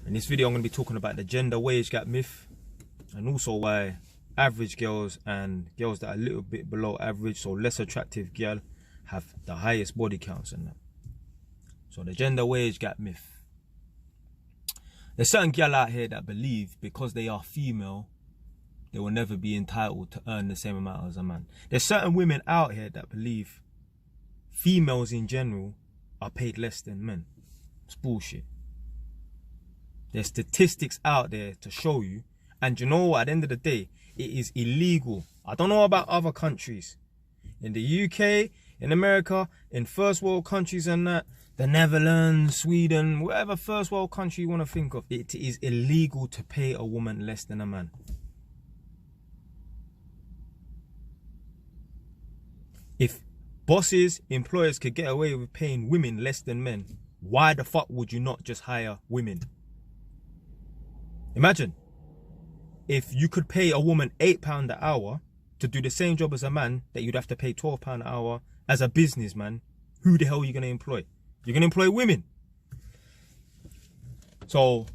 In this video, I'm going to be talking about the gender wage gap myth, and also why average girls and girls that are a little bit below average, so less attractive girl, have the highest body counts and that. So the gender wage gap myth. There's certain girl out here that believe because they are female, they will never be entitled to earn the same amount as a man. There's certain women out here that believe females in general are paid less than men. It's bullshit. There's statistics out there to show you, and you know what, at the end of the day, it is illegal. I don't know about other countries. In the UK, in America, in first world countries and that, the Netherlands, Sweden, whatever first world country you want to think of, it is illegal to pay a woman less than a man. If bosses, employers could get away with paying women less than men, why the fuck would you not just hire women? Imagine if you could pay a woman £8 an hour to do the same job as a man that you'd have to pay £12 an hour as a businessman. Who the hell are you going to employ? You're going to employ women. So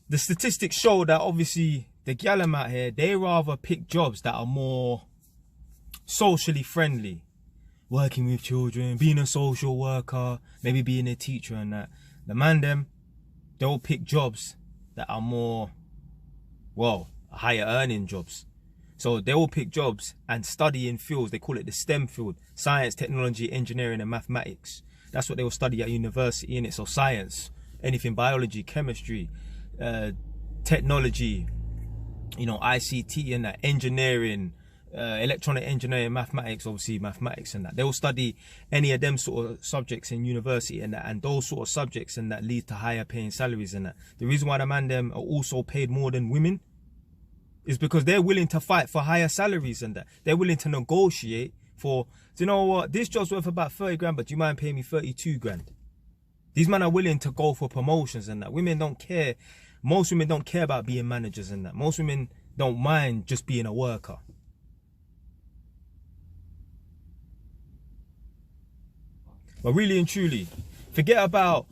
the statistics show that obviously the gallem out here, they rather pick jobs that are more socially friendly. Working with children, being a social worker, maybe being a teacher and that. The man them, they'll pick jobs that are more, well, higher earning jobs. So they will pick jobs and study in fields, they call it the STEM field, science, technology, engineering and mathematics. That's what they will study at university, innit? So science, anything, biology, chemistry, technology, you know, ICT and that, engineering, electronic engineering, mathematics, obviously mathematics and that. They will study any of them sort of subjects in university and that, and those sort of subjects and that lead to higher paying salaries and that. The reason why the man them are also paid more than women is because they're willing to fight for higher salaries and that. They're willing to negotiate for, do you know what, this job's worth about 30 grand, but do you mind paying me 32 grand? These men are willing to go for promotions and that. Women don't care. Most women don't care about being managers and that. Most women don't mind just being a worker. But really and truly, forget about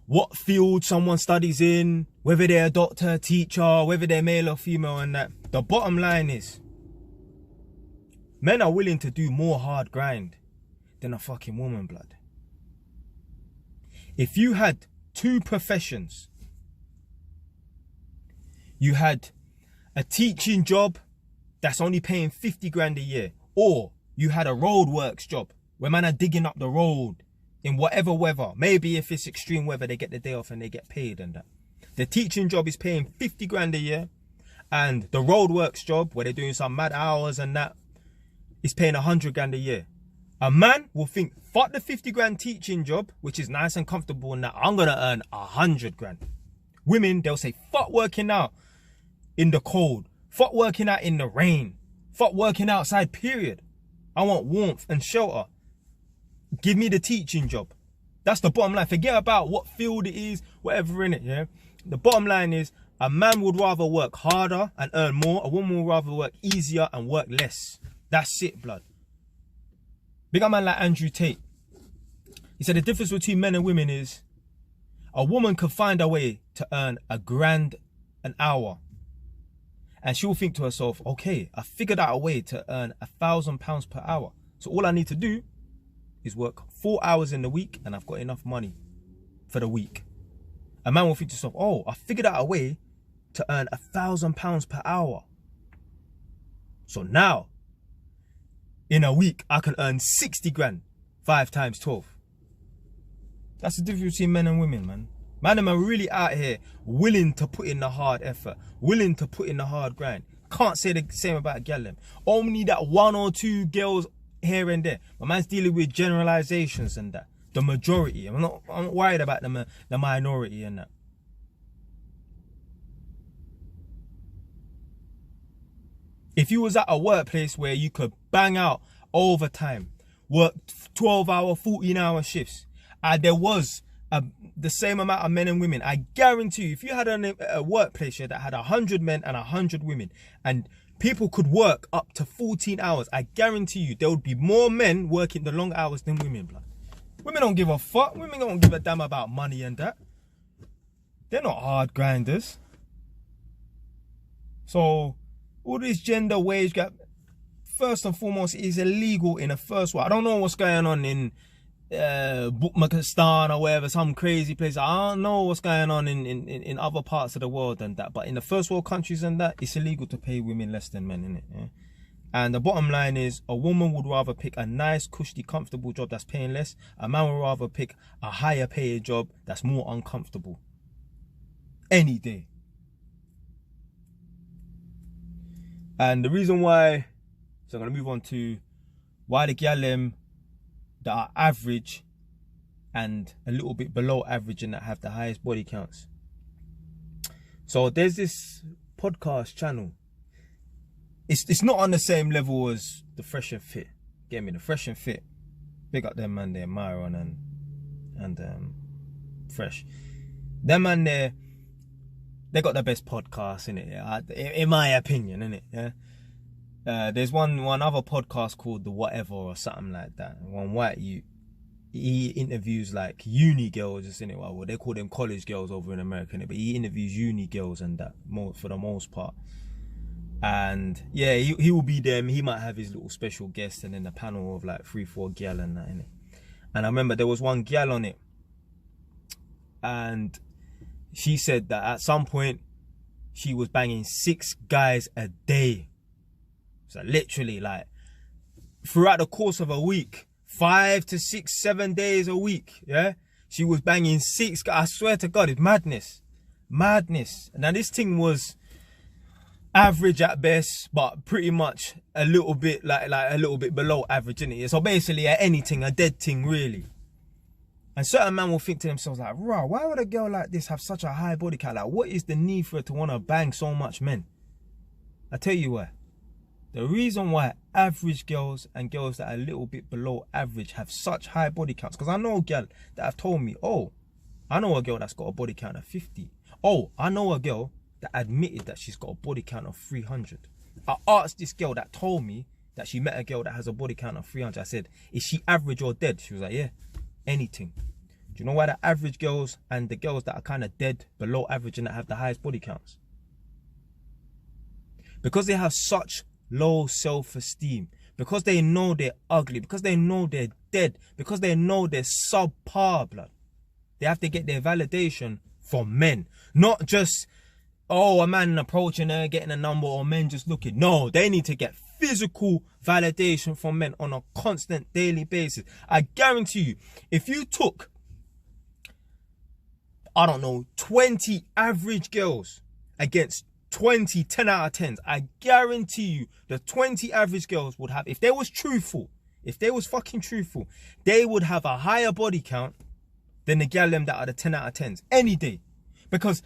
what field someone studies in, whether they're a doctor, teacher, whether they're male or female and that. The bottom line is, men are willing to do more hard grind than a fucking woman, blood. If you had two professions, you had a teaching job that's only paying 50 grand a year, or you had a roadworks job where man are digging up the road in whatever weather. Maybe if it's extreme weather, they get the day off and they get paid and that. The teaching job is paying 50 grand a year, and the roadworks job where they're doing some mad hours and that is paying 100 grand a year. A man will think, fuck the 50 grand teaching job, which is nice and comfortable, and that I'm gonna earn 100 grand. Women, they'll say, fuck working out in the cold, fuck working out in the rain, fuck working outside, period. I want warmth and shelter. Give me the teaching job. That's the bottom line. Forget about what field it is, whatever in it, yeah? The bottom line is, a man would rather work harder and earn more. A woman would rather work easier and work less. That's it, blood. Big up man like Andrew Tate. He said the difference between men and women is a woman could find a way to earn £1 grand an hour. And she'll think to herself, okay, I figured out a way to earn £1,000 per hour. So all I need to do is work 4 hours in the week and I've got enough money for the week. A man will think to himself, oh, I figured out a way to earn £1,000 per hour. So now, in a week, I can earn 60 grand, 5 times 12. That's the difference between men and women, man. Man are really out here willing to put in the hard effort, willing to put in the hard grind. Can't say the same about gal them. Only that 1 or 2 girls here and there. My man's dealing with generalizations and that. The majority. I'm not worried about the minority and that. If you was at a workplace where you could bang out overtime, work 12-hour, 14-hour shifts, and there was the same amount of men and women, I guarantee you, if you had a workplace here that had 100 men and 100 women, and people could work up to 14 hours, I guarantee you there would be more men working the long hours than women, blood. Women don't give a fuck. Women don't give a damn about money and that. They're not hard grinders. So all this gender wage gap, first and foremost, is illegal in the first world. I don't know what's going on in Bukmakistan or wherever, some crazy place. I don't know what's going on in other parts of the world and that. But in the first world countries and that, it's illegal to pay women less than men, innit? Yeah? And the bottom line is, a woman would rather pick a nice, cushy, comfortable job that's paying less. A man would rather pick a higher paying job that's more uncomfortable. Any day. And the reason why, so I'm going to move on to why the gyalem that are average and a little bit below average and that have the highest body counts. So there's this podcast channel. It's not on the same level as the Fresh and Fit. Get me? The Fresh and Fit. Big up them man there, Myron and Fresh. Them man there, they got the best podcast in it, yeah? In my opinion, innit? Yeah. There's one other podcast called The Whatever or something like that. One white he interviews like uni girls, just in it. Well, they call them college girls over in America, innit? But he interviews uni girls and that for the most part. And yeah, he will be them. He might have his little special guest and then a panel of like 3-4 gal and that, innit? And I remember there was one gal on it, and she said that at some point she was banging 6 guys a day. So literally, like, throughout the course of a week, 5 to 6, 7 days a week, yeah, she was banging 6 guys. I swear to God, it's madness. Madness. Now this thing was average at best, but pretty much a little bit like a little bit below average, innit? So basically anything, a dead thing really. And certain men will think to themselves like, "Rah, why would a girl like this have such a high body count? Like, what is the need for her to want to bang so much men?" I tell you why. The reason why average girls and girls that are a little bit below average have such high body counts, because I know a girl that have told me, oh, I know a girl that's got a body count of 50. Oh, I know a girl that admitted that she's got a body count of 300. I asked this girl that told me that she met a girl that has a body count of 300. I said, is she average or dead? She was like, yeah, anything. Do you know why the average girls and the girls that are kind of dead, below average and that have the highest body counts? Because they have such low self-esteem. Because they know they're ugly. Because they know they're dead. Because they know they're subpar, blood. They have to get their validation from men. Not just, oh, a man approaching her, getting a number, or men just looking. No, they need to get physical validation from men on a constant daily basis. I guarantee you, if you took, I don't know, 20 average girls against 20 10 out of 10s, I guarantee you the 20 average girls would have, if they was truthful, if they was fucking truthful, they would have a higher body count than the girl them that are the 10 out of 10s any day. Because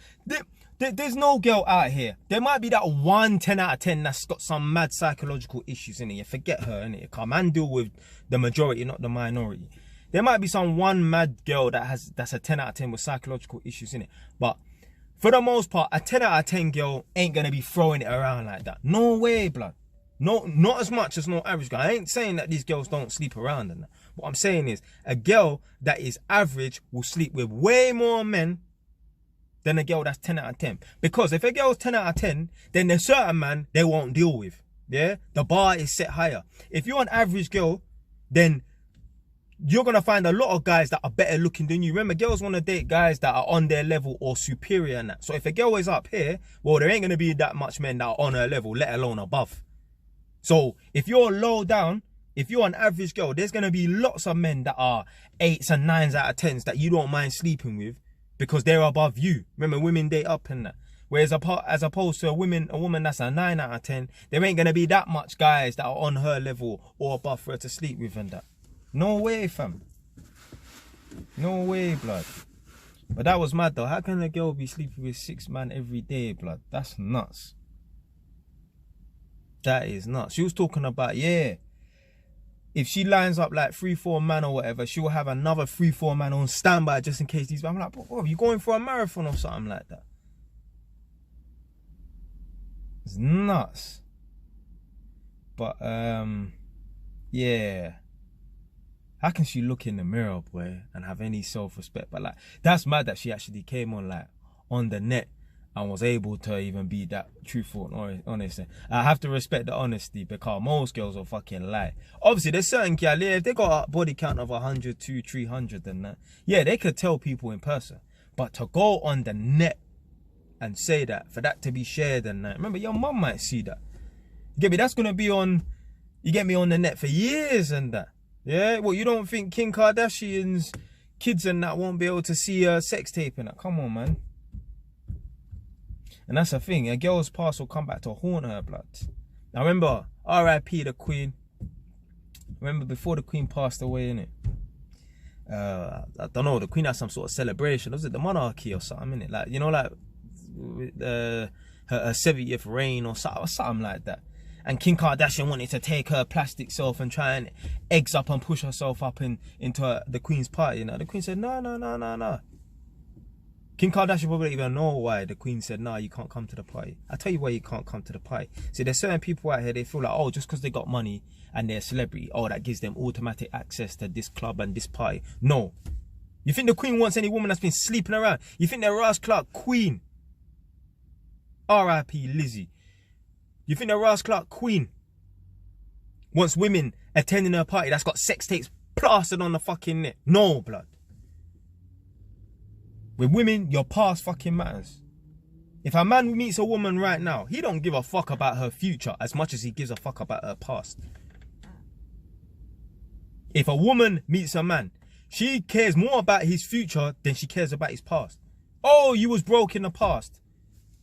there's no girl out here. There might be that one 10 out of 10 that's got some mad psychological issues in it. You forget her, innit? Come and deal with the majority, not the minority. There might be some one mad girl that's a 10 out of 10 with psychological issues in it. But for the most part, a 10 out of 10 girl ain't gonna be throwing it around like that. No way, blood. No, not as much as no average girl. I ain't saying that these girls don't sleep around and that. What I'm saying is, a girl that is average will sleep with way more men than a girl that's 10 out of 10. Because if a girl's 10 out of 10, then there's certain man they won't deal with. Yeah? The bar is set higher. If you're an average girl, then you're going to find a lot of guys that are better looking than you. Remember, girls want to date guys that are on their level or superior and that. So if a girl is up here, well, there ain't going to be that much men that are on her level, let alone above. So if you're low down, if you're an average girl, there's going to be lots of men that are 8s and 9s out of 10s that you don't mind sleeping with because they're above you. Remember, women date up and that. Whereas as opposed to a woman that's a 9 out of 10, there ain't going to be that much guys that are on her level or above for her to sleep with and that. No way, fam. No way, blood. But that was mad though. How can a girl be sleeping with 6 man every day, blood? That's nuts. That is nuts. She was talking about, yeah, if she lines up like 3-4 man or whatever, she will have another 3-4 man on standby just in case these. I'm like, bro, are you going for a marathon or something like that? It's nuts. But yeah. How can she look in the mirror, boy, and have any self-respect? But like, that's mad that she actually came on like, on the net and was able to even be that truthful and honest. I have to respect the honesty because most girls will fucking lie. Obviously, there's certain girls, if they got a body count of 100, 200, 300 and that, yeah, they could tell people in person. But to go on the net and say that, for that to be shared and that, remember, your mum might see that. You get me? That's going to be on, you get me, on the net for years and that. Yeah? Well, you don't think Kim Kardashian's kids and that won't be able to see a sex tape and that? Come on, man. And that's the thing, a girl's past will come back to haunt her, blood. I remember, R.I.P. the Queen. Remember before the Queen passed away, innit? I don't know, the Queen had some sort of celebration. Was it the monarchy or something, innit? Like, you know, like her 70th reign or something like that. And Kim Kardashian wanted to take her plastic self and try and eggs up and push herself up into the Queen's party. You know, the Queen said, no. Kim Kardashian probably don't even know why the Queen said, nah, you can't come to the party. I'll tell you why you can't come to the party. See, there's certain people out here, they feel like, oh, just because they got money and they're a celebrity, oh, that gives them automatic access to this club and this party. No. You think the Queen wants any woman that's been sleeping around? You think the Ross Clark Queen, R.I.P. Lizzie, you think the Ross Clark Queen wants women attending her party that's got sex tapes plastered on the fucking net? No, blood. With women, your past fucking matters. If a man meets a woman right now, he don't give a fuck about her future as much as he gives a fuck about her past. If a woman meets a man, she cares more about his future than she cares about his past. Oh, you was broke in the past.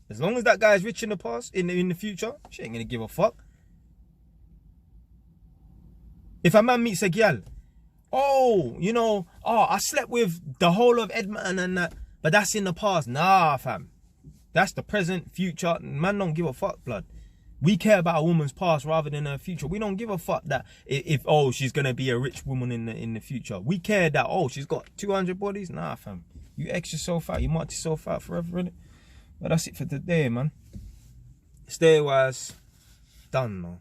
As long as that guy is rich in the past, in the future, she ain't gonna give a fuck. If a man meets a girl, oh, you know, oh, I slept with the whole of Edmonton and that, but that's in the past. Nah, fam. That's the present, future. Man don't give a fuck, blood. We care about a woman's past rather than her future. We don't give a fuck that if oh, she's going to be a rich woman in the future. We care that, oh, she's got 200 bodies. Nah, fam. You X yourself out. You mark yourself out forever, innit? But that's it for today, man. Stay wise. Done, though.